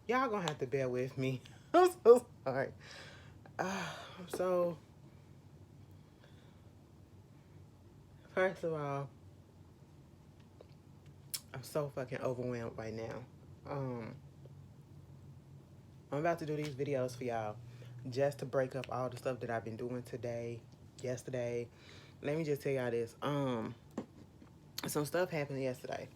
Y'all gonna have to bear with me. I'm so sorry. So, first of all, I'm so fucking overwhelmed right now. Um, I'm about to do these videos for y'all just to break up all the stuff that I've been doing today, yesterday. Let me just tell y'all this. Some stuff happened yesterday.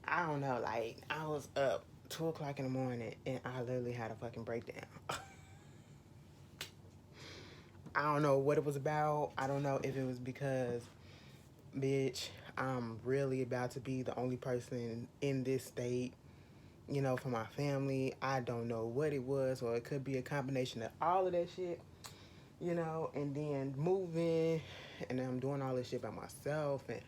I don't know, like, I was up 2 o'clock in the morning and I literally had a fucking breakdown. I don't know what it was about. I don't know if it was because, bitch, I'm really about to be the only person in this state, for my family. I don't know what it was, or it could be a combination of all of that shit, and then moving, and I'm doing all this shit by myself, and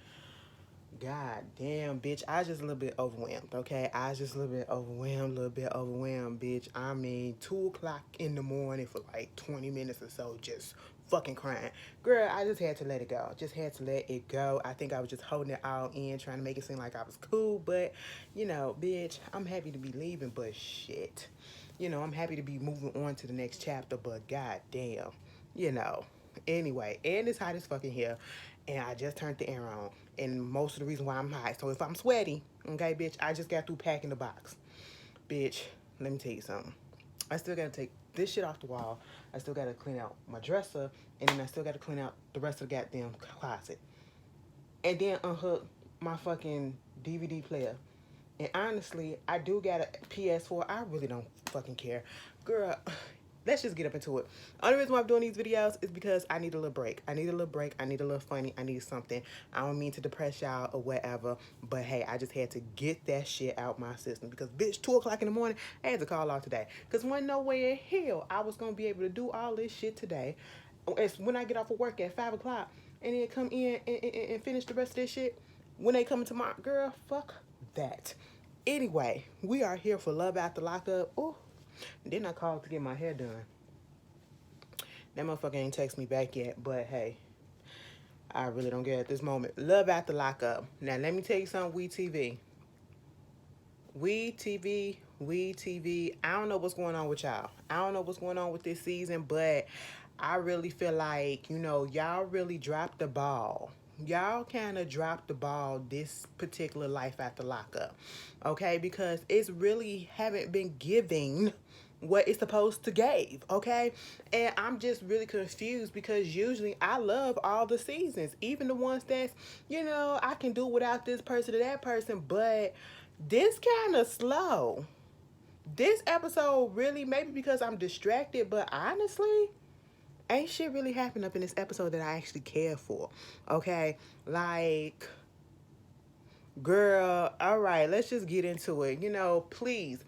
God damn, bitch, I was just a little bit overwhelmed, okay? I was just a little bit overwhelmed, bitch. I mean, 2 o'clock in the morning for like 20 minutes or so, just fucking crying. Girl, I just had to let it go. Just had to let it go. I think I was just holding it all in, trying to make it seem like I was cool, but, bitch, I'm happy to be leaving, but shit. I'm happy to be moving on to the next chapter, but god damn, you know. Anyway, and it's hot as fucking here, and I just turned the air on, and most of the reason why I'm hot. So if I'm sweaty, okay, bitch, I just got through packing the box. Bitch, let me tell you something. I still gotta take this shit off the wall. I still gotta clean out my dresser, and then I still gotta clean out the rest of the goddamn closet. And then unhook my fucking DVD player. And honestly, I do got a PS4. I really don't fucking care. Girl, let's just get up into it. Only reason why I'm doing these videos is because I need a little break. I need a little break. I need a little funny. I need something. I don't mean to depress y'all or whatever, but hey, I just had to get that shit out my system because, bitch, 2 o'clock in the morning, I had to call off today because wasn't no way in hell I was going to be able to do all this shit today. It's when I get off of work at 5 o'clock and then come in and finish the rest of this shit when they come tomorrow. Girl, fuck that. Anyway, we are here for Love After Lockup. Oh, then I called to get my hair done. That motherfucker ain't text me back yet, but hey, I really don't care at this moment. Love After Lockup. Now, let me tell you something, WeTV. WeTV. I don't know what's going on with y'all. I don't know what's going on with this season, but I really feel like, y'all really dropped the ball. Y'all kind of dropped the ball this particular Life After Lockup, okay? Because it's really haven't been giving what it's supposed to give, okay? And I'm just really confused because usually I love all the seasons, even the ones that's, I can do without this person or that person, but this kind of slow. This episode really, maybe because I'm distracted, but honestly, ain't shit really happened up in this episode that I actually care for, okay? Like, girl, all right, let's just get into it. Please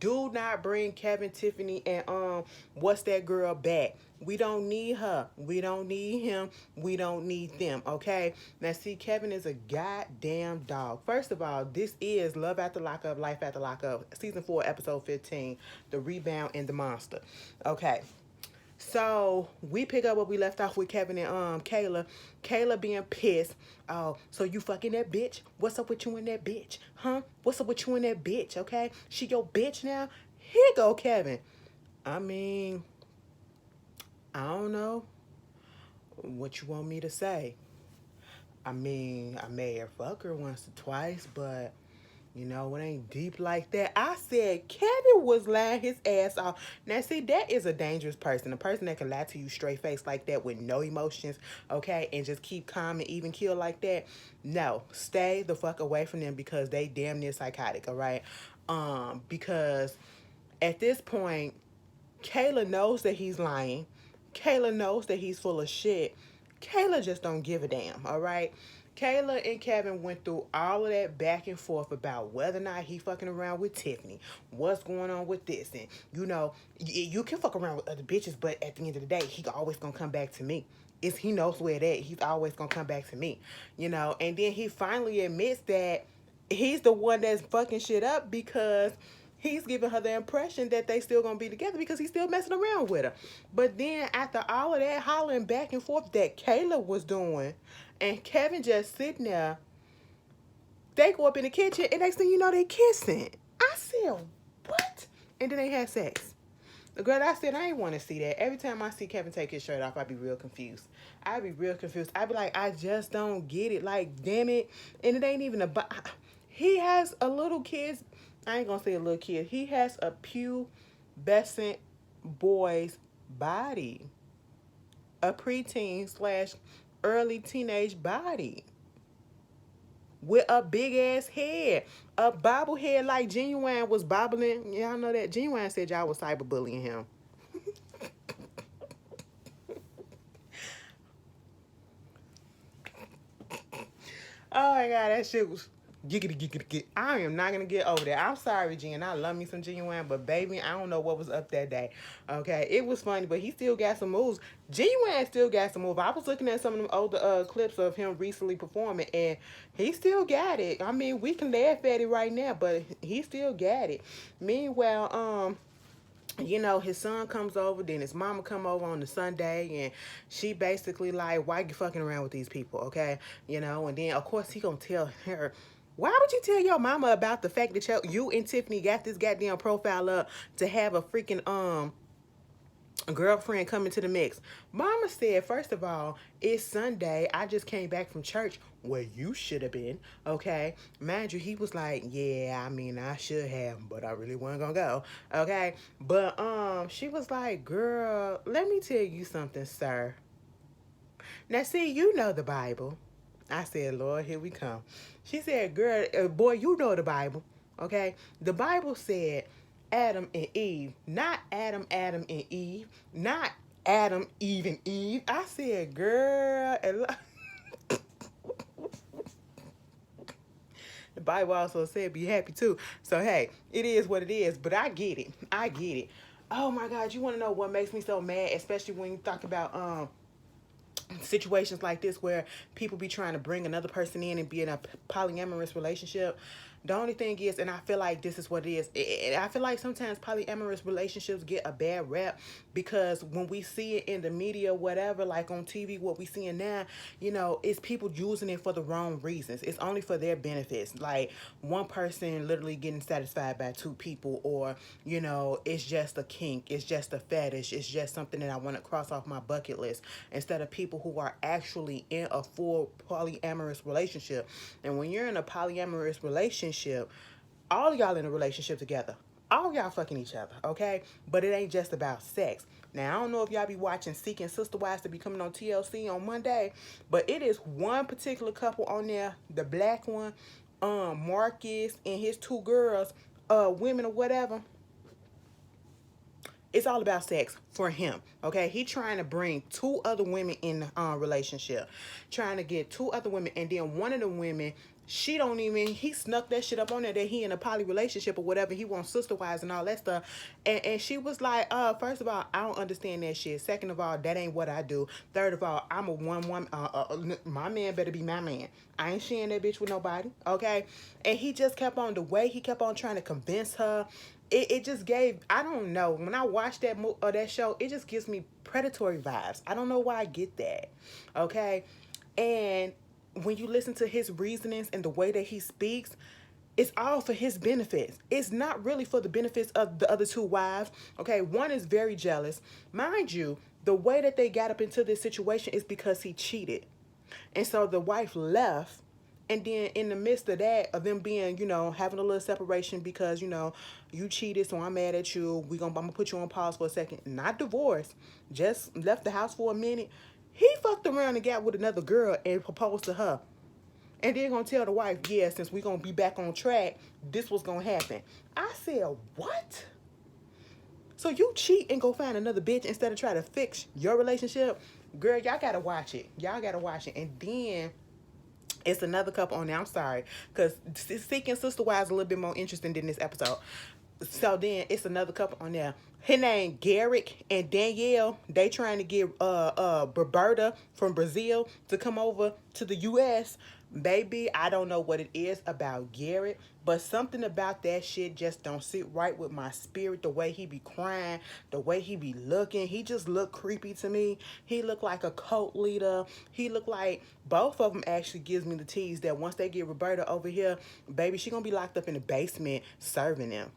do not bring Kevin, Tiffany, and what's that girl back. We don't need her. We don't need him. We don't need them. Okay. Now see, Kevin is a goddamn dog. First of all, this is Love After Lockup, Life After Lockup, season 4, episode 15, The Rebound and the Monster. Okay. So we pick up where we left off with Kevin and Kayla. Kayla being pissed. Oh, so you fucking that bitch? What's up with you and that bitch? Huh? What's up with you and that bitch? Okay, she your bitch now. Here go Kevin. I mean, I don't know what you want me to say. I mean, I made her fuck her once or twice, but it ain't deep like that. I said Kevin was lying his ass off. Now, see, that is a dangerous person. A person that can lie to you straight face like that with no emotions, okay, and just keep calm and even kill like that. No, stay the fuck away from them because they damn near psychotic, all right? Because at this point, Kayla knows that he's lying. Kayla knows that he's full of shit. Kayla just don't give a damn, all right? Kayla and Kevin went through all of that back and forth about whether or not he fucking around with Tiffany. What's going on with this? And, you can fuck around with other bitches, but at the end of the day, he always gonna come back to me. He knows where that he's always gonna come back to me, And then he finally admits that he's the one that's fucking shit up because he's giving her the impression that they still gonna be together because he's still messing around with her. But then after all of that hollering back and forth that Kayla was doing, and Kevin just sitting there, they go up in the kitchen and next thing you know they kissing. I said, what? and then they had sex. The girl, I said, I ain't want to see that. Every time I see Kevin take his shirt off, I'd be real confused. I'd be real confused. I'd be like, I just don't get it. Like, damn it. And it ain't even about. He has a little kid. I ain't going to say a little kid. He has a pubescent boy's body. A preteen slash early teenage body. With a big ass head. A bobblehead like Genuine was bobbling. Y'all know that. Genuine said y'all was cyberbullying him. Oh my God, that shit was giggity. I am not gonna get over that. I'm sorry, Jen. I love me some Genuine, but baby, I don't know what was up that day. Okay, it was funny, but he still got some moves. Genuine still got some moves. I was looking at some of them older clips of him recently performing, and he still got it. I mean, we can laugh at it right now, but he still got it. Meanwhile, you know, his son comes over, then his mama come over on the Sunday, and she basically like, why you fucking around with these people, okay? You know, and then of course he gonna tell her, why would you tell your mama about the fact that you and Tiffany got this goddamn profile up to have a freaking girlfriend coming to the mix? Mama said, first of all, it's Sunday. I just came back from church where you should have been. Okay. Mind you, he was like, yeah, I mean, I should have, but I really wasn't gonna go. Okay. But she was like, girl, let me tell you something, sir. Now see, you know the Bible. I said, Lord, here we come. She said, girl, boy, you know the Bible. Okay. The Bible said Adam and Eve, not Adam and Eve, not Adam, Eve and Eve. I said, girl, the Bible also said be happy too. So hey, it is what it is, but I get it. I get it. Oh my God, you want to know what makes me so mad, especially when you talk about situations like this where people be trying to bring another person in and be in a polyamorous relationship. The only thing is, and I feel like this is what it is, I feel like sometimes polyamorous relationships get a bad rap because when we see it in the media, whatever, like on TV, what we seeing now, you know, it's people using it for the wrong reasons. It's only for their benefits. Like one person literally getting satisfied by two people, or, you know, it's just a kink, it's just a fetish, it's just something that I want to cross off my bucket list, instead of people who are actually in a full polyamorous relationship. And when you're in a polyamorous relationship, all of y'all in a relationship together. All y'all fucking each other, okay? But it ain't just about sex. Now, I don't know if y'all be watching Seeking Sister Wives to be coming on TLC on Monday, but it is one particular couple on there, the black one, Marcus and his two girls, women or whatever. It's all about sex for him, okay? He trying to bring two other women in the relationship, trying to get two other women, and then one of the women, she don't even, he snuck that shit up on there that he in a poly relationship or whatever. He wants sister wives and all that stuff, and she was like, first of all, I don't understand that shit. Second of all, that ain't what I do. Third of all, I'm a one woman. My man better be my man. I ain't sharing that bitch with nobody, okay? And he just kept on, the way he kept on trying to convince her. It just gave, I don't know, when I watch that show, it just gives me predatory vibes. I don't know why I get that, okay? And when you listen to his reasonings and the way that he speaks, it's all for his benefits. It's not really for the benefits of the other two wives, okay? One is very jealous. Mind you, the way that they got up into this situation is because he cheated. And so the wife left. And then in the midst of that, of them being, you know, having a little separation because, you know, you cheated, so I'm mad at you. I'm gonna put you on pause for a second. Not divorced, just left the house for a minute. He fucked around and got with another girl and proposed to her. And then gonna tell the wife, yeah, since we gonna be back on track, this was gonna happen. I said, what? So you cheat and go find another bitch instead of try to fix your relationship? Girl, y'all gotta watch it. Y'all gotta watch it. And then it's another couple on there. I'm sorry, because Seeking Sister Wives is a little bit more interesting than this episode. So then it's another couple on there. Her name Garrick and Danielle. They trying to get Roberta from Brazil to come over to the U.S. Baby, I don't know what it is about Garrett, but something about that shit just don't sit right with my spirit. The way he be crying, the way he be looking, he just look creepy to me. He look like a cult leader. He look like, both of them actually gives me the tease that once they get Roberta over here, baby, she gonna be locked up in the basement serving them.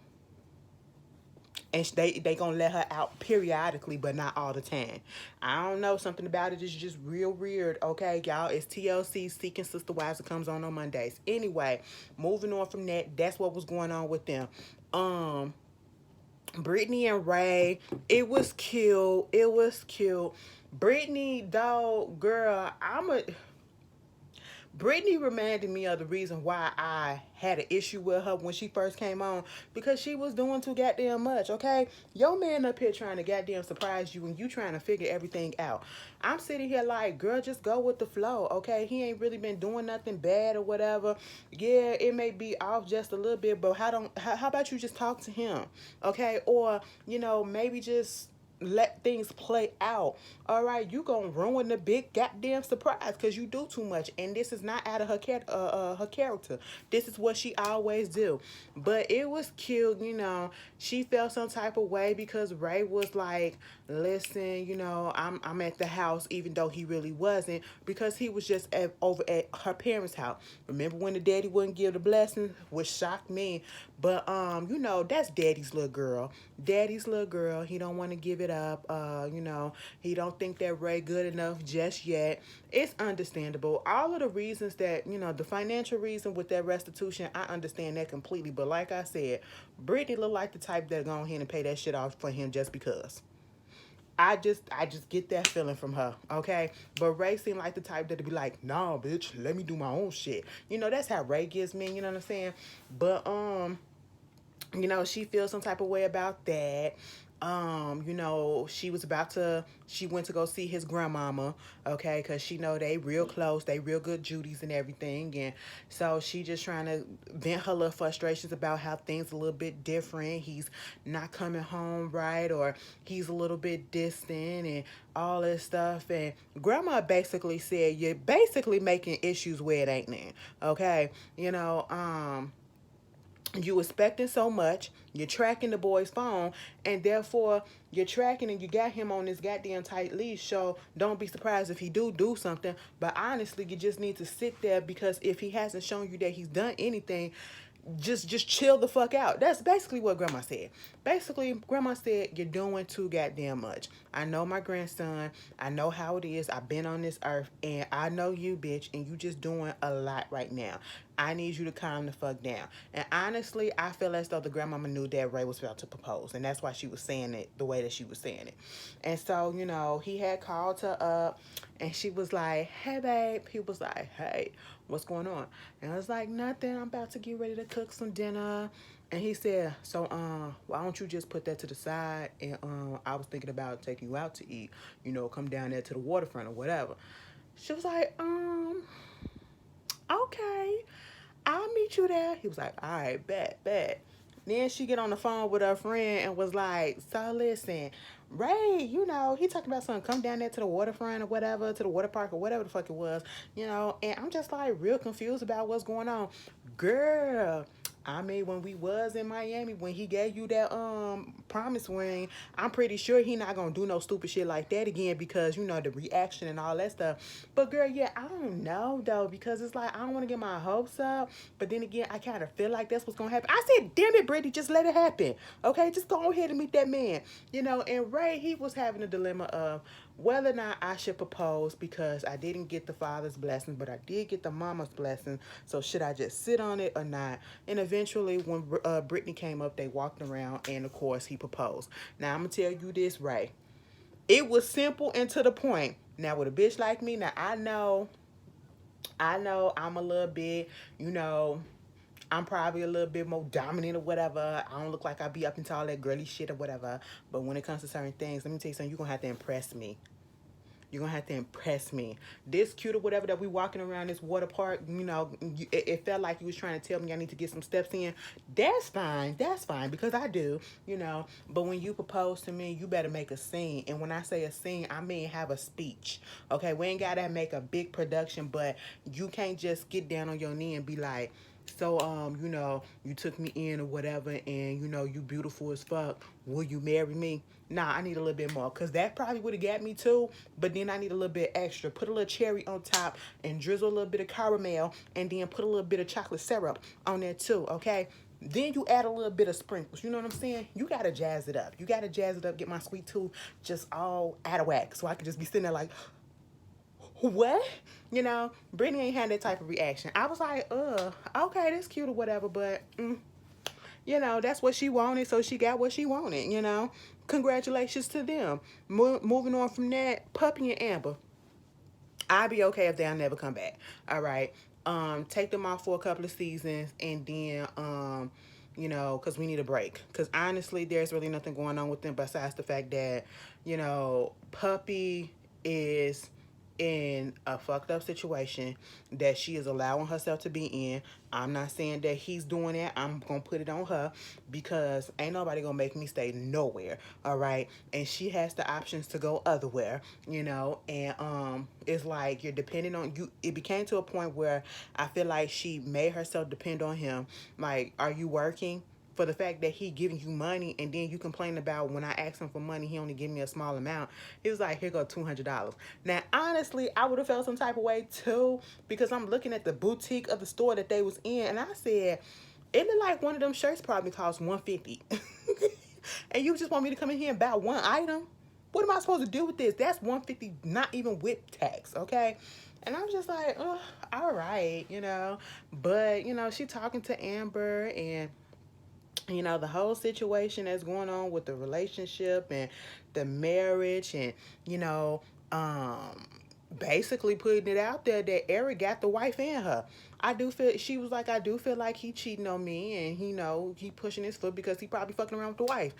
and they gonna let her out periodically, but not all the time. I don't know, something about it is just real weird. Okay, y'all, it's TLC Seeking Sister Wives that comes on Mondays. Anyway, moving on from that, that's what was going on with them. Brittany and Ray, it was cute. It was cute. Brittany, though, girl, Brittany reminded me of the reason why I had an issue with her when she first came on, because she was doing too goddamn much, okay? Your man up here trying to goddamn surprise you and you trying to figure everything out. I'm sitting here like, girl, just go with the flow, okay? He ain't really been doing nothing bad or whatever. Yeah, it may be off just a little bit, but how about you just talk to him, okay? Or, maybe just let things play out. All right, you gonna ruin the big goddamn surprise because you do too much, and this is not out of her character. This is what she always do. But it was cute. She felt some type of way because Ray was like, listen, I'm at the house, even though he really wasn't, because he was just over at her parents' house. Remember when the daddy wouldn't give the blessing, which shocked me. But that's daddy's little girl. Daddy's little girl. He don't want to give it up. He don't think that Ray good enough just yet. It's understandable. All of the reasons that, the financial reason with that restitution, I understand that completely. But like I said, Brittany look like the type that go ahead and pay that shit off for him just because. I just get that feeling from her, okay? But Ray seemed like the type that'd be like, nah, bitch, let me do my own shit. That's how Ray gives me, you know what I'm saying? But she feels some type of way about that. She went to go see his grandmama, okay, because she know they real close, they real good Judies and everything, and so she just trying to vent her little frustrations about how things a little bit different. He's not coming home right, or he's a little bit distant, and all this stuff. And grandma basically said, you're basically making issues where it ain't none, okay? You expecting so much, you're tracking the boy's phone, and therefore you're tracking and you got him on this goddamn tight leash. So don't be surprised if he do something. But honestly, you just need to sit there, because if he hasn't shown you that he's done anything, just chill the fuck out. That's basically what grandma said. Basically, grandma said, you're doing too goddamn much. I know my grandson. I know how it is. I've been on this earth, and I know you, bitch, and you just doing a lot right now. I need you to calm the fuck down. And honestly, I feel as though the grandmama knew that Ray was about to propose, and that's why she was saying it the way that she was saying it. And so, he had called her up, and she was like, hey, babe. He was like, hey, what's going on? And I was like, nothing. I'm about to get ready to cook some dinner. And he said, so, why don't you just put that to the side? And I was thinking about taking you out to eat, come down there to the waterfront or whatever. She was like, okay, I'll meet you there. He was like, all right, bet. Then she get on the phone with her friend and was like, so listen, Ray, he talking about something, come down there to the waterfront or whatever, to the water park or whatever the fuck it was, and I'm just like real confused about what's going on. Girl, I mean, when we was in Miami, when he gave you that promise ring, I'm pretty sure he not gonna do no stupid shit like that again, because the reaction and all that stuff. But girl, yeah, I don't know though, because it's like I don't want to get my hopes up, but then again, I kind of feel like that's what's gonna happen. I said, damn it, Brittany, just let it happen, okay? Just go ahead and meet that man, And Ray, he was having a dilemma of whether or not I should propose, because I didn't get the father's blessing, but I did get the mama's blessing. So should I just sit on it or not? And eventually, when Brittany came up, they walked around, and of course, he proposed. Now, I'm going to tell you this, Ray. It was simple and to the point. Now, with a bitch like me, now I know I'm a little bit, I'm probably a little bit more dominant or whatever. I don't look like I be up into all that girly shit or whatever. But when it comes to certain things, let me tell you something, you're going to have to impress me. You're going to have to impress me. This cute or whatever that we walking around this water park, it felt like you was trying to tell me I need to get some steps in. That's fine. That's fine, because I do, But when you propose to me, you better make a scene. And when I say a scene, I mean have a speech. Okay, we ain't got to make a big production, but you can't just get down on your knee and be like, So, you took me in or whatever, and you beautiful as fuck. Will you marry me? Nah, I need a little bit more, cause that probably would have got me too. But then I need a little bit extra. Put a little cherry on top, and drizzle a little bit of caramel, and then put a little bit of chocolate syrup on there too. Okay. Then you add a little bit of sprinkles. You know what I'm saying? You gotta jazz it up. You gotta jazz it up. Get my sweet tooth just all out of whack, so I can just be sitting there like, what? Brittany ain't had that type of reaction. I was like, okay, that's cute or whatever, but, that's what she wanted, so she got what she wanted. Congratulations to them. Moving on from that, Puppy and Amber. I'd be okay if they'll never come back. All right. Take them off for a couple of seasons, and then, because we need a break. Because honestly, there's really nothing going on with them besides the fact that, Puppy is in a fucked up situation that she is allowing herself to be in. I'm not saying that he's doing that. I'm gonna put it on her, because ain't nobody gonna make me stay nowhere. All right. And she has the options to go otherwhere, and it's like you're depending on you. It became to a point where I feel like she made herself depend on him. Like, are you working? For the fact that he giving you money, and then you complain about when I asked him for money, he only give me a small amount. He was like, here go $200. Now, honestly, I would have felt some type of way too, because I'm looking at the boutique of the store that they was in, and I said, it looked like one of them shirts probably cost $150. And you just want me to come in here and buy one item? What am I supposed to do with this? That's $150, not even with tax, okay? And I was just like, oh, all right, But, she talking to Amber, and the whole situation that's going on with the relationship and the marriage, and, basically putting it out there that Eric got the wife in her. She was like, I do feel like he cheating on me, and he pushing his foot because he probably fucking around with the wife.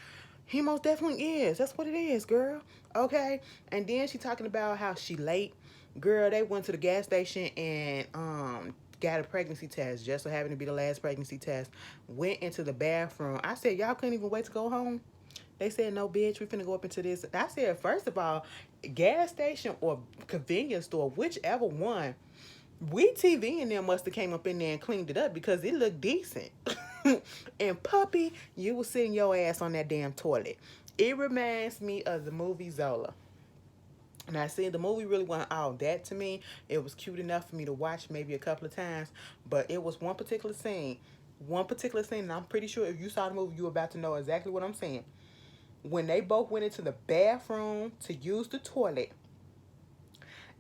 He most definitely is. That's what it is, girl. Okay? And then she talking about how she late. Girl, they went to the gas station and got a pregnancy test. Just so happened to be the last pregnancy test. Went into the bathroom. I said, y'all couldn't even wait to go home? They said, no, bitch, we finna go up into this. I said, first of all, gas station or convenience store, whichever one, we TV and them must have came up in there and cleaned it up, because it looked decent. And Puppy, you was sitting your ass on that damn toilet. It reminds me of the movie Zola. And I said the movie really wasn't all that to me. It was cute enough for me to watch maybe a couple of times. But it was one particular scene. And I'm pretty sure if you saw the movie, you were about to know exactly what I'm saying. When they both went into the bathroom to use the toilet,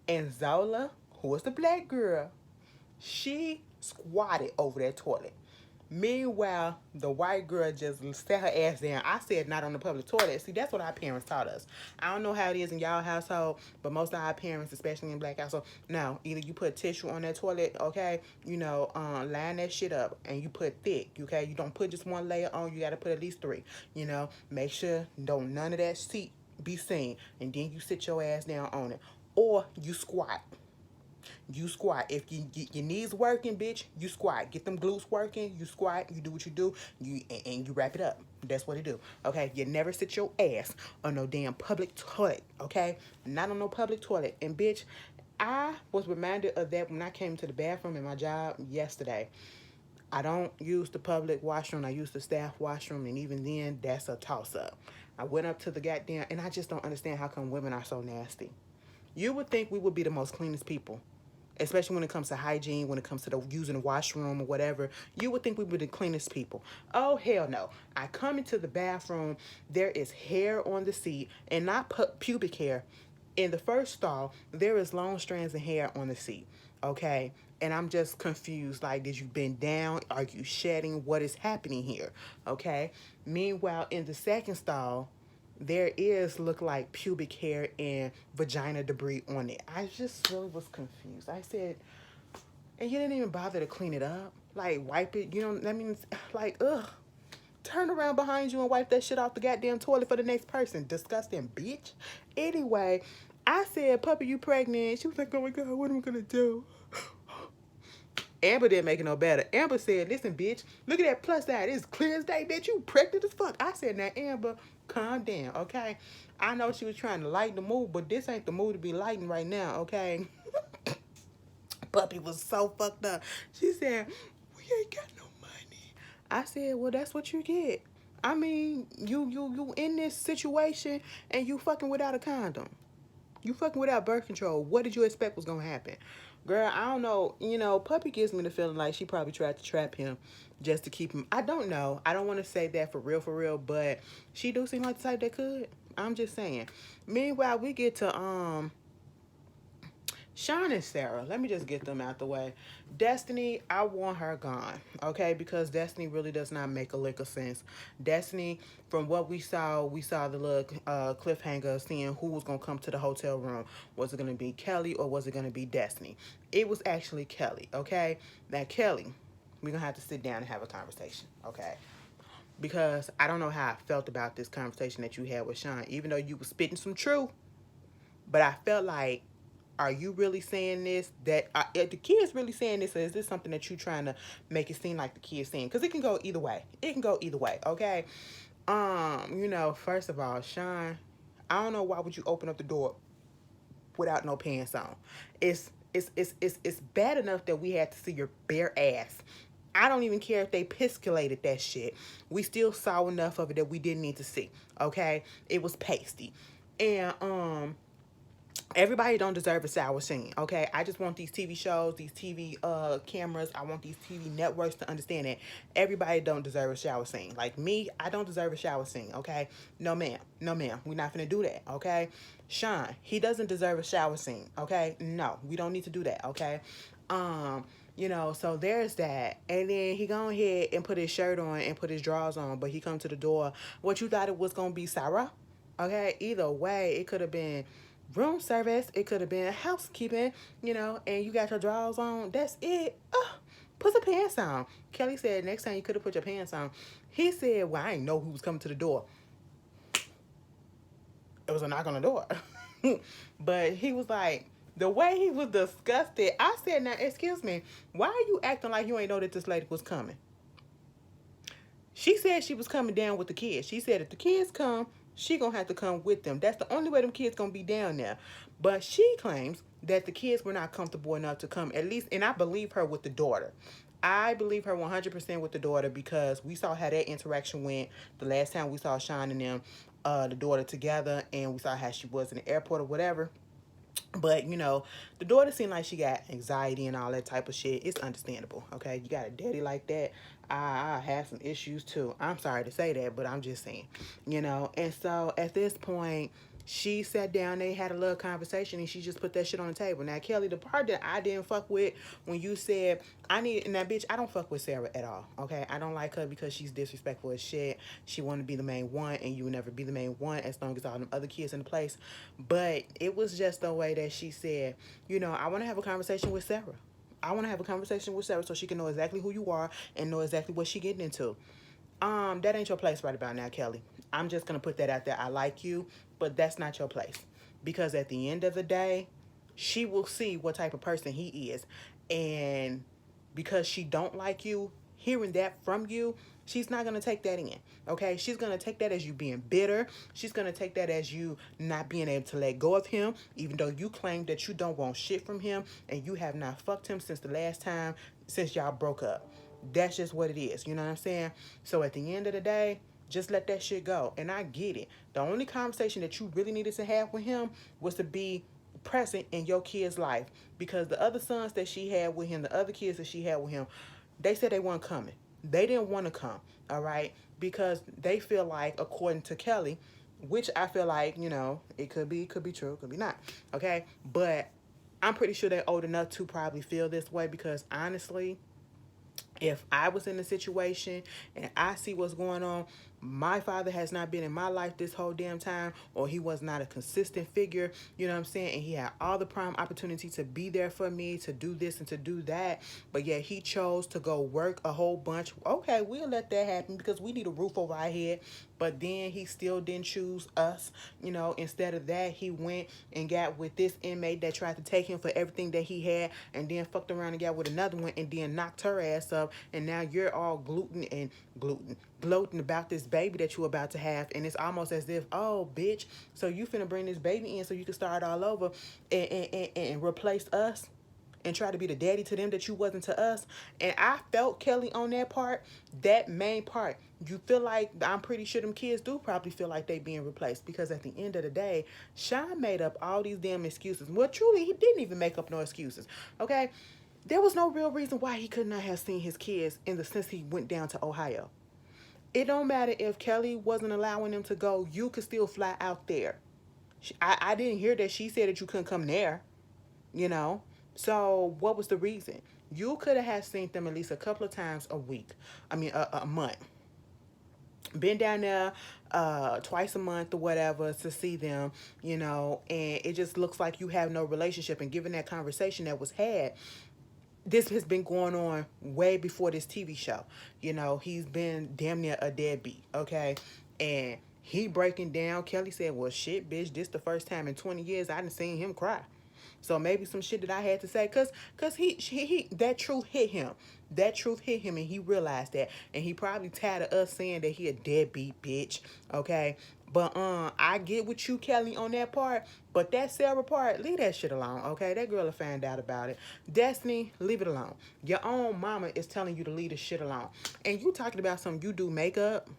and Zola, who was the black girl, she squatted over that toilet. Meanwhile, the white girl just sat her ass down. I said not on the public toilet. See, that's what our parents taught us. I don't know how it is in y'all household, but most of our parents, especially in black household, no, either you put tissue on that toilet, okay, line that shit up, and you put thick, okay? You don't put just one layer on, you got to put at least 3, Make sure don't none of that seat be seen, and then you sit your ass down on it. Or you squat. You squat. If you get your knees working, bitch, you squat. Get them glutes working, you squat, you do what you do, and you wrap it up. That's what it do. Okay? You never sit your ass on no damn public toilet. Okay? Not on no public toilet. And bitch, I was reminded of that when I came to the bathroom in my job yesterday. I don't use the public washroom. I use the staff washroom, and even then, that's a toss-up. I went up to the goddamn, and I just don't understand how come women are so nasty. You would think we would be the most cleanest people, especially when it comes to hygiene, when it comes to using the washroom or whatever. You would think we were the cleanest people. Oh, hell no. I come into the bathroom, there is hair on the seat, and not pubic hair. In the first stall, there is long strands of hair on the seat, okay? And I'm just confused, like, did you bend down? Are you shedding? What is happening here, okay? Meanwhile, in the second stall, there look like pubic hair and vagina debris on it. I just really was confused. I said, and you didn't even bother to clean it up? Like, wipe it? That means, like, ugh. Turn around behind you and wipe that shit off the goddamn toilet for the next person. Disgusting bitch. Anyway, I said, Puppy, you pregnant? She was like, oh my God, what am I gonna do? Amber didn't make it no better. Amber said, listen, bitch, look at that plus side. It's clear as day, bitch. You pregnant as fuck. I said, now, Amber, calm down, okay? I know she was trying to lighten the mood, but this ain't the mood to be lightened right now, okay? Puppy was so fucked up. She said, ain't got no money. I said, well, that's what you get. I mean, you in this situation and you fucking without a condom. You fucking without birth control. What did you expect was gonna happen? Girl, I don't know. You know, Puppy gives me the feeling like she probably tried to trap him just to keep him. I don't know. I don't want to say that for real, but she do seem like the type that could. I'm just saying. Meanwhile, we get to Sean and Sarah, let me just get them out the way. Destiny, I want her gone, okay? Because Destiny really does not make a lick of sense. Destiny, from what we saw the little cliffhanger seeing who was going to come to the hotel room. Was it going to be Kelly or was it going to be Destiny? It was actually Kelly, okay? Now, Kelly, we're going to have to sit down and have a conversation, okay? Because I don't know how I felt about this conversation that you had with Sean, even though you were spitting some truth. But I felt like, are you really saying this? That are the kids really saying this, or is this something that you trying to make it seem like the kids saying? Because it can go either way. It can go either way. Okay. You know, first of all, Sean, I don't know why would you open up the door without no pants on. It's bad enough that we had to see your bare ass. I don't even care if they pisculated that shit. We still saw enough of it that we didn't need to see. Okay, it was pasty, and everybody don't deserve a sour scene, okay? I just want these TV shows, these TV cameras, I want these TV networks to understand that everybody don't deserve a shower scene. Like me, I don't deserve a shower scene, okay? No ma'am, no ma'am, we're not gonna do that, okay? Sean, he doesn't deserve a shower scene, okay? No, we don't need to do that, okay? You know, so there's that. And then he go ahead and put his shirt on and put his drawers on, but he come to the door. What you thought it was gonna be Sarah? Okay, either way, it could have been room service, it could have been housekeeping, you know, and you got your drawers on. That's it. Put some pants on. Kelly said next time you could have put your pants on. He said, well, I didn't know who was coming to the door. It was a knock on the door. But he was like, the way he was disgusted, I said, now, excuse me, why are you acting like you ain't know that this lady was coming? She said she was coming down with the kids. She said if the kids come, she gonna have to come with them. That's the only way them kids gonna be down there. But she claims that the kids were not comfortable enough to come, at least, and I believe her with the daughter. I believe her 100% with the daughter because we saw how that interaction went the last time we saw Sean and them, the daughter together, and we saw how she was in the airport or whatever. But, you know, the daughter seemed like she got anxiety and all that type of shit. It's understandable, okay? You got a daddy like that. I have some issues, too. I'm sorry to say that, but I'm just saying, you know? And so, at this point, she sat down, they had a little conversation, and she just put that shit on the table. Now, Kelly, the part that I didn't fuck with when you said, and that bitch, I don't fuck with Sarah at all, okay? I don't like her because she's disrespectful as shit. She wanted to be the main one, and you will never be the main one as long as all them other kids in the place. But it was just the way that she said, you know, I want to have a conversation with Sarah. I want to have a conversation with Sarah so she can know exactly who you are and know exactly what she getting into. That ain't your place right about now, Kelly. I'm just going to put that out there. I like you, but that's not your place. Because at the end of the day, she will see what type of person he is. And because she don't like you, hearing that from you, she's not going to take that in, okay? She's going to take that as you being bitter. She's going to take that as you not being able to let go of him, even though you claim that you don't want shit from him and you have not fucked him since the last time, since y'all broke up. That's just what it is, you know what I'm saying? So at the end of the day, just let that shit go. And I get it. The only conversation that you really needed to have with him was to be present in your kid's life. Because the other sons that she had with him, the other kids that she had with him, they said they weren't coming. They didn't want to come, all right? Because they feel like, according to Kelly, which I feel like, you know, it could be true, could be not, okay? But I'm pretty sure they're old enough to probably feel this way because, honestly, if I was in a situation and I see what's going on, my father has not been in my life this whole damn time, or he was not a consistent figure, you know what I'm saying? And he had all the prime opportunity to be there for me, to do this and to do that. But yet he chose to go work a whole bunch. Okay, we'll let that happen because we need a roof over our head. But then he still didn't choose us. You know, instead of that, he went and got with this inmate that tried to take him for everything that he had, and then fucked around and got with another one and then knocked her ass up. And now you're all gloating about this baby that you're about to have. And it's almost as if, oh, bitch, so you finna bring this baby in so you can start all over and replace us? and try to be the daddy to them that you wasn't to us. And I felt Kelly on that part, that main part. You feel like, I'm pretty sure them kids do probably feel like they being replaced, because at the end of the day, Sean made up all these damn excuses. Well, truly, he didn't even make up no excuses. Okay, there was no real reason why he could not have seen his kids in the sense he went down to Ohio. It don't matter if Kelly wasn't allowing them to go. You could still fly out there. I didn't hear that she said that you couldn't come there, you know. So what was the reason? You could have had seen them at least a couple of times a week. I mean, a month. Been down there twice a month or whatever to see them, you know, and it just looks like you have no relationship. And given that conversation that was had, this has been going on way before this TV show. You know, he's been damn near a deadbeat, okay? And he breaking down. Kelly said, well, shit, bitch, this the first time in 20 years I done seen him cry. So maybe some shit that I had to say, cause he that truth hit him. That truth hit him, and he realized that, and he probably tired of us saying that he a deadbeat bitch. Okay, but I get with you, Kelly, on that part. But that Sarah part, leave that shit alone. Okay, that girl will find out about it. Destiny, leave it alone. Your own mama is telling you to leave the shit alone, and you talking about some you do makeup.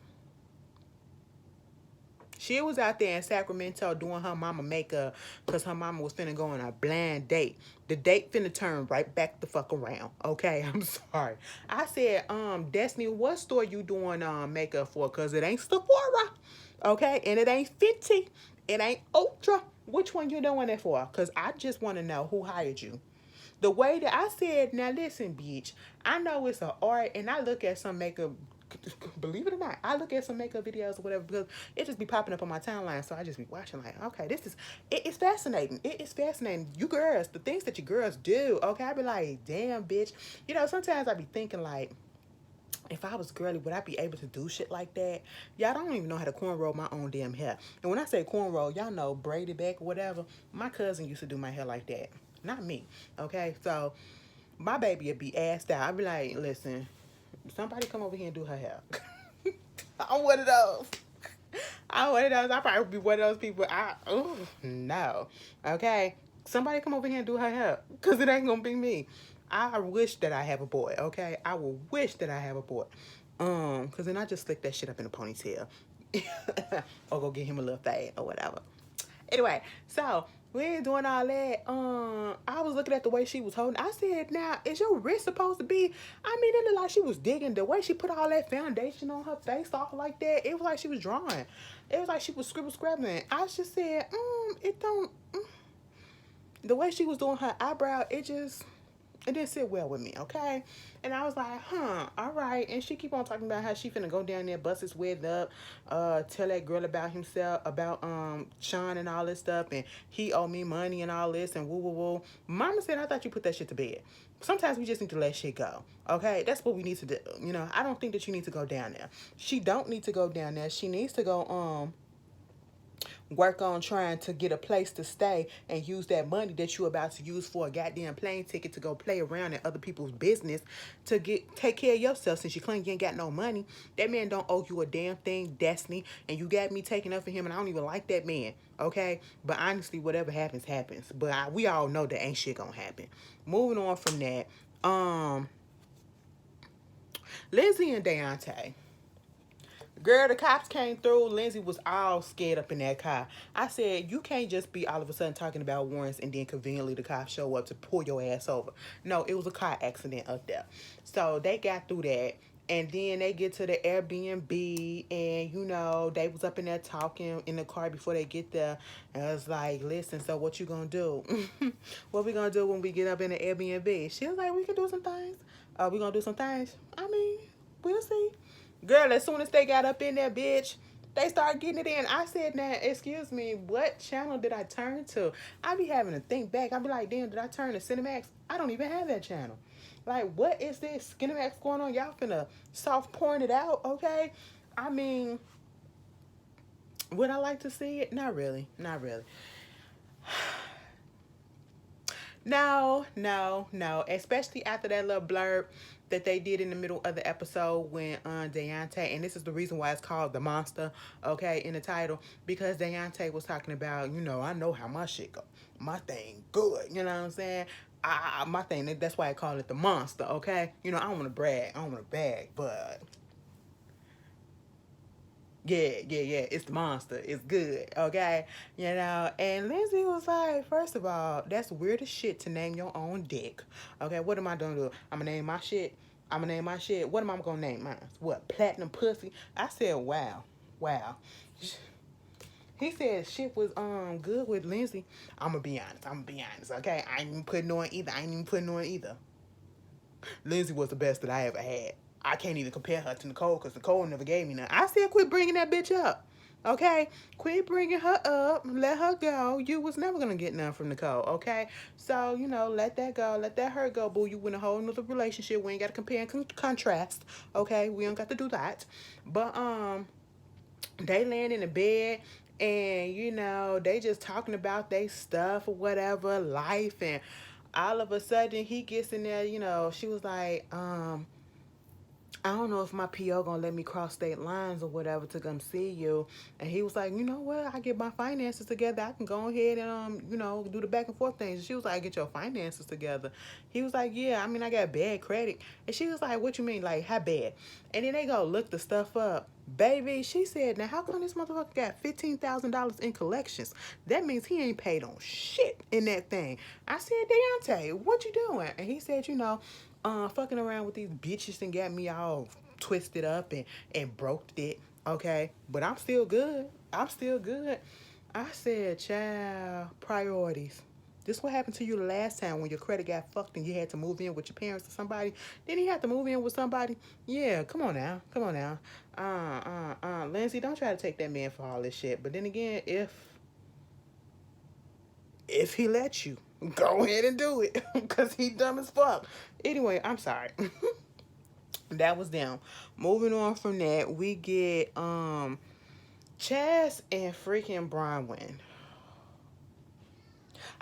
She was out there in Sacramento doing her mama makeup because her mama was finna go on a blind date. The date finna turn right back the fuck around. Okay, I'm sorry. I said, Destiny, what store you doing makeup for? Because it ain't Sephora. Okay, and it ain't Fenty. It ain't Ultra. Which one you doing it for? Because I just want to know who hired you. The way that I said, now listen, bitch, I know it's an art, and I look at some makeup, believe it or not, I look at some makeup videos or whatever, because it just be popping up on my timeline, so I just be watching like, okay, it's fascinating. It is fascinating. You girls, the things that you girls do, okay, I be like, damn, bitch. You know, sometimes I be thinking like, if I was girly, would I be able to do shit like that? Y'all don't even know how to cornrow my own damn hair. And when I say cornrow, y'all know braided back or whatever. My cousin used to do my hair like that. Not me. Okay? So, my baby would be assed out. I'd be like, listen, somebody come over here and do her hair. I'm one of those. I'm one of those. I probably be one of those people. No. Okay? Somebody come over here and do her hair. Because it ain't going to be me. I wish that I have a boy, okay? I will wish that I have a boy. Because then I just slick that shit up in a ponytail. Or go get him a little fade or whatever. Anyway, so we ain't doing all that. I was looking at the way she was holding. I said, now, is your wrist supposed to be? I mean, it looked like she was digging. The way she put all that foundation on her face off like that, it was like she was drawing. It was like she was scribbling. I just said, it don't. The way she was doing her eyebrow, it didn't sit well with me, okay? And I was like, all right. And she keep on talking about how she finna go down there, bust his wig up, tell that girl about himself, about Sean and all this stuff, and he owe me money and all this, and woo woo woo. Mama said, I thought you put that shit to bed. Sometimes we just need to let shit go, okay? That's what we need to do. You know, I don't think that you need to go down there. She don't need to go down there. She needs to go work on trying to get a place to stay and use that money that you're about to use for a goddamn plane ticket to go play around in other people's business to take care of yourself, since you claim you ain't got no money. That man don't owe you a damn thing, Destiny, and you got me taking up for him, and I don't even like that man, okay? But honestly, whatever happens, happens. But we all know that ain't shit gonna happen. Moving on from that, Lindsay and Deontay. Girl, the cops came through. Lindsay was all scared up in that car. I said, you can't just be all of a sudden talking about warrants and then conveniently the cops show up to pull your ass over. No, it was a car accident up there. So they got through that. And then they get to the Airbnb, and, you know, they was up in there talking in the car before they get there. And I was like, listen, so what you gonna do? What we gonna do when we get up in the Airbnb? She was like, we can do some things. We gonna do some things? I mean, we'll see. Girl, as soon as they got up in there, bitch, they started getting it in. I said, now, excuse me, what channel did I turn to? I be having to think back. I be like, damn, did I turn to Cinemax? I don't even have that channel. Like, what is this Cinemax going on? Y'all finna soft porn it out, okay? I mean, would I like to see it? Not really. Not really. No. Especially after that little blurb that they did in the middle of the episode when Deontay, and this is the reason why it's called The Monster, okay, in the title, because Deontay was talking about, you know, I know how my shit go. My thing good, you know what I'm saying? my thing, that's why I call it the monster, okay? You know, I don't want to brag. I don't want to bag, but yeah, it's the monster. It's good, okay? You know, and Lindsay was like, first of all, that's weird as shit to name your own dick. Okay, what am I gonna do? I'm gonna name my shit. I'm gonna name my shit. What am I gonna name mine? What, platinum pussy? I said, wow, wow. He said shit was good with Lindsay. I'm gonna be honest. Okay, I ain't even putting on either. Lindsay was the best that I ever had. I can't even compare her to Nicole because Nicole never gave me none. I said quit bringing that bitch up. Okay? Quit bringing her up. Let her go. You was never going to get none from Nicole. Okay? So, you know, let that go. Let that hurt go, boo. You in a whole nother relationship. We ain't got to compare and contrast. Okay? We don't got to do that. But, they laying in the bed and, you know, they just talking about they stuff or whatever, life, and all of a sudden he gets in there, you know, she was like, I don't know if my PO gonna let me cross state lines or whatever to come see you. And he was like, you know what? I get my finances together. I can go ahead and you know, do the back and forth things. And she was like, get your finances together. He was like, yeah, I mean, I got bad credit. And she was like, what you mean? Like, how bad? And then they go look the stuff up. Baby, she said, now how come this motherfucker got $15,000 in collections? That means he ain't paid on shit in that thing. I said, Deontay, what you doing? And he said, you know, fucking around with these bitches and got me all twisted up and broke it. Okay, but I'm still good. I'm still good. I said, child, priorities. This what happened to you the last time when your credit got fucked and you had to move in with your parents or somebody. Then you had to move in with somebody. Yeah, come on now. Come on now. Lindsay, don't try to take that man for all this shit. But then again, if he lets you, go ahead and do it. Because he dumb as fuck. Anyway, I'm sorry. That was them. Moving on from that, we get Chaz and freaking Bronwyn.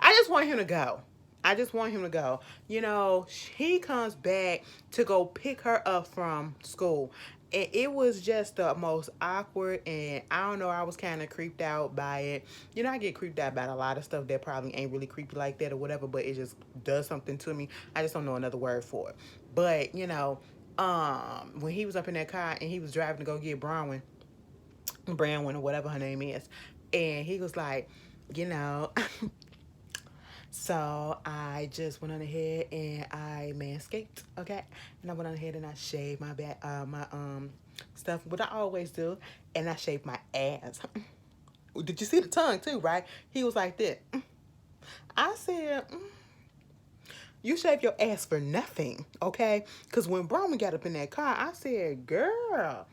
I just want him to go. I just want him to go. You know, he comes back to go pick her up from school. And it was just the most awkward, and I don't know, I was kind of creeped out by it. You know, I get creeped out by a lot of stuff that probably ain't really creepy like that or whatever, but it just does something to me. I just don't know another word for it. But, you know, when he was up in that car and he was driving to go get Bronwyn or whatever her name is, and he was like, you know, so I just went on ahead and I manscaped, okay? And I went on ahead and I shaved my back, my stuff, what I always do, and I shaved my ass. Did you see the tongue too, right? He was like that. I said, you shave your ass for nothing, okay? Because when Brahma got up in that car, I said, girl,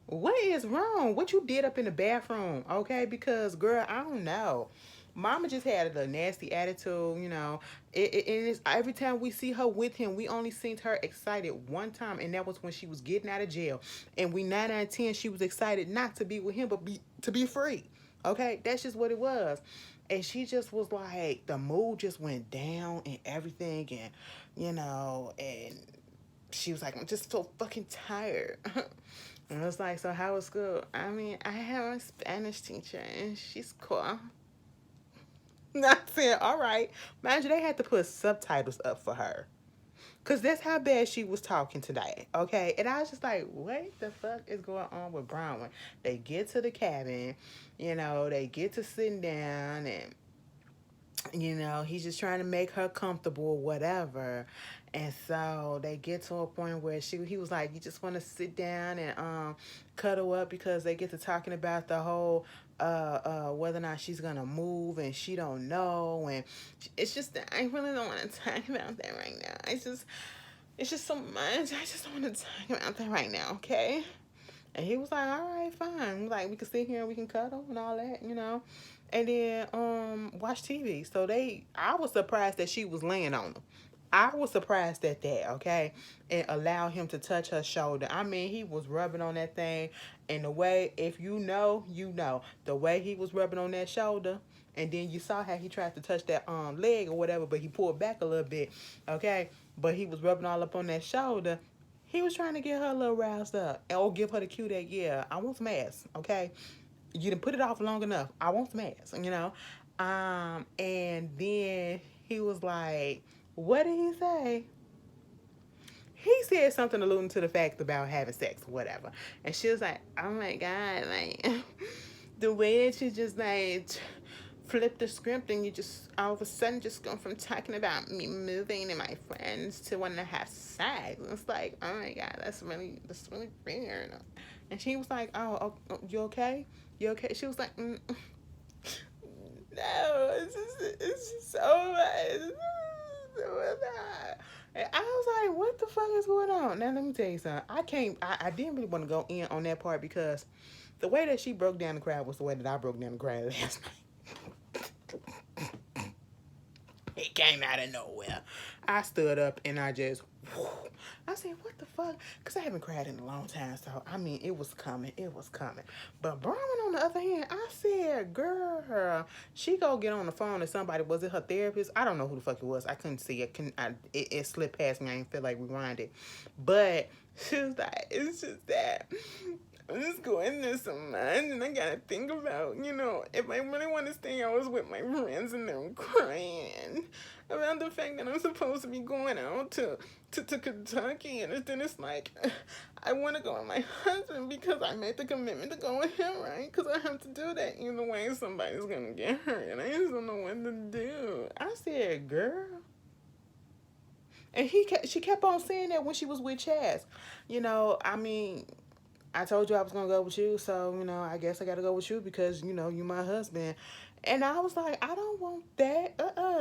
what is wrong? What you did up in the bathroom, okay? Because, girl, I don't know. Mama just had a nasty attitude, you know. It's every time we see her with him, we only seen her excited one time, and that was when she was getting out of jail. And we 9 out of 10, she was excited not to be with him, but to be free. Okay, that's just what it was. And she just was like, the mood just went down and everything, and you know, and she was like, I'm just so fucking tired. And I was like, so how was school? I mean, I have a Spanish teacher, and she's cool. I said, all right. Mind you, they had to put subtitles up for her. Because that's how bad she was talking today, okay? And I was just like, what the fuck is going on with Bronwyn? They get to the cabin, you know, they get to sitting down, and you know, he's just trying to make her comfortable or whatever. And so they get to a point where he was like, you just want to sit down and cuddle up, because they get to talking about the whole whether or not she's gonna move, and she don't know, and it's just, I really don't want to talk about that right now. It's just so much. I just don't want to talk about that right now, okay? And he was like, all right, fine. Like, we can sit here and we can cuddle and all that, you know. And then watch TV. So I was surprised that she was laying on him. I was surprised at that, okay? And allow him to touch her shoulder. I mean, he was rubbing on that thing. And the way, if you know, you know. The way he was rubbing on that shoulder. And then you saw how he tried to touch that leg or whatever, but he pulled back a little bit, okay? But he was rubbing all up on that shoulder. He was trying to get her a little roused up. Or give her the cue that, yeah, I want some ass, okay? You didn't put it off long enough. I want some ass, you know? And then he was like, What did he say? He said something alluding to the fact about having sex, whatever. And she was like, oh my God, like, the way that you just, like, flip the script and you just all of a sudden just go from talking about me moving and my friends to wanting to have sex. It's like, oh my God, that's really weird. And she was like, oh, you okay? You okay? She was like, no, it's just so much. And I was like, what the fuck is going on? Now, let me tell you something. I didn't really want to go in on that part because the way that she broke down the crowd was the way that I broke down the crowd last night. It came out of nowhere. I stood up and I just, I said, what the fuck? Because I haven't cried in a long time. So, I mean, it was coming. It was coming. But Brahman, on the other hand, I said, girl, she go get on the phone to somebody. Was it her therapist? I don't know who the fuck it was. I couldn't see it. It slipped past me. I didn't feel like rewind it. But she was like, it's just that I'm just going through so much, and I gotta think about, if I really want to stay, I was with my friends, and they're crying about the fact that I'm supposed to be going out to Kentucky, and then it's like, I want to go with my husband because I made the commitment to go with him, right? Because I have to do that either way, somebody's gonna get hurt, and I just don't know what to do. I said, girl. And she kept on saying that when she was with Chaz. I mean, I told you I was going to go with you, so, I guess I got to go with you because, you my husband. And I was like, I don't want that.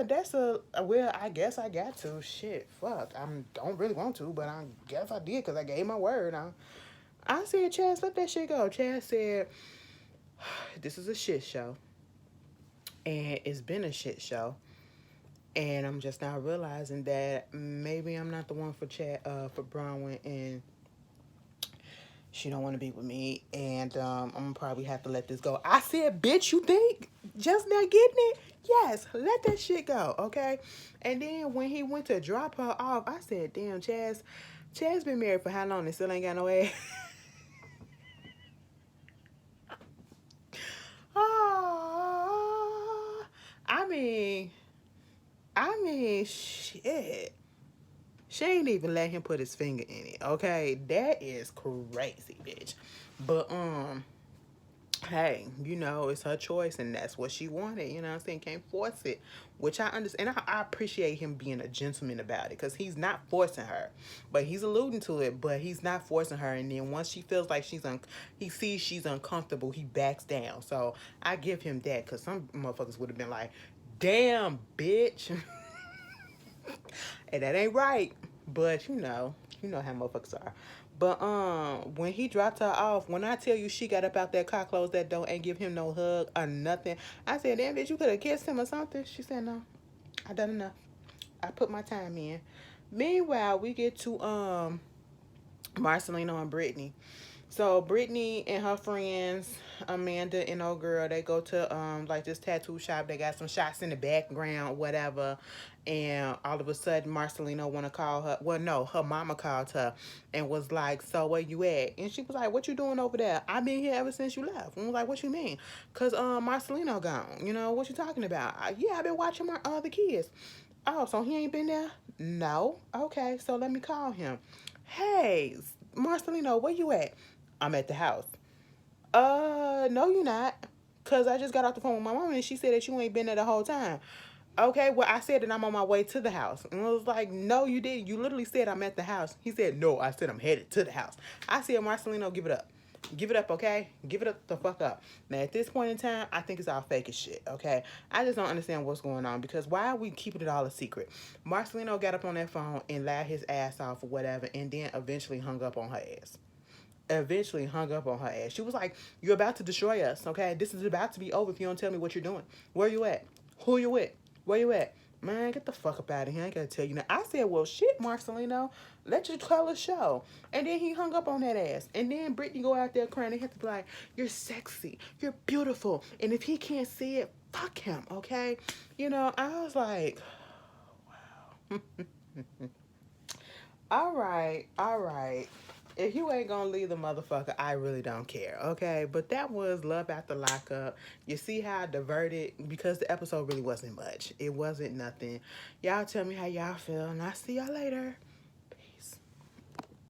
That's well, I guess I got to. Shit, fuck. I don't really want to, but I guess I did because I gave my word. I said, Chaz, let that shit go. Chaz said, this is a shit show. And it's been a shit show. And I'm just now realizing that maybe I'm not the one for Bronwyn, and she don't want to be with me, and I'm gonna probably have to let this go. I said, bitch, you think just now getting it? Yes, let that shit go, okay? And then when he went to drop her off, I said, damn, Chaz been married for how long and still ain't got no ass? Oh, I mean, shit. She ain't even let him put his finger in it, okay? That is crazy, bitch. But, hey, it's her choice, and that's what she wanted, you know what I'm saying? Can't force it, which I understand. I appreciate him being a gentleman about it, because he's not forcing her, but he's alluding to it, but he's not forcing her, and then once she feels like he sees she's uncomfortable, he backs down. So I give him that, because some motherfuckers would have been like, damn, bitch. And that ain't right. But you know how motherfuckers are. But when he dropped her off, when I tell you she got up out that car, closed that door, and give him no hug or nothing, I said, damn, bitch, you could have kissed him or something. She said, no, I done enough. I put my time in. Meanwhile, we get to Marcelino and Brittany. So Brittany and her friends, Amanda and old girl, they go to like this tattoo shop. They got some shots in the background, whatever. And all of a sudden, Marcelino want to call her. Well, no, her mama called her and was like, "So where you at?" And she was like, "What you doing over there? I've been here ever since you left." And was like, "What you mean?" Cause Marcelino gone. What you talking about? Yeah, I've been watching my other kids. Oh, so he ain't been there? No. Okay, so let me call him. Hey, Marcelino, where you at? I'm at the house. No, you're not. Because I just got off the phone with my mom and she said that you ain't been there the whole time. Okay, well, I said that I'm on my way to the house. And I was like, no, you didn't. You literally said I'm at the house. He said, no, I said I'm headed to the house. I said, Marcelino, give it up. Give it up, okay? Give it up the fuck up. Now, at this point in time, I think it's all fake as shit, okay? I just don't understand what's going on because why are we keeping it all a secret? Marcelino got up on that phone and lied his ass off or whatever and then eventually hung up on her ass. She was like, you're about to destroy us, okay? This is about to be over if you don't tell me what you're doing. Where you at? Who you with? Where you at? Man, get the fuck up out of here. I ain't gotta tell you now. I said, well, shit, Marcelino. Let your color show. And then he hung up on that ass. And then Brittany go out there crying. They have to be like, you're sexy. You're beautiful. And if he can't see it, fuck him, okay? I was like, wow. All right. If you ain't gonna leave the motherfucker, I really don't care, okay? But that was Love After Lockup. You see how I diverted because the episode really wasn't much. It wasn't nothing. Y'all tell me how y'all feel, and I'll see y'all later.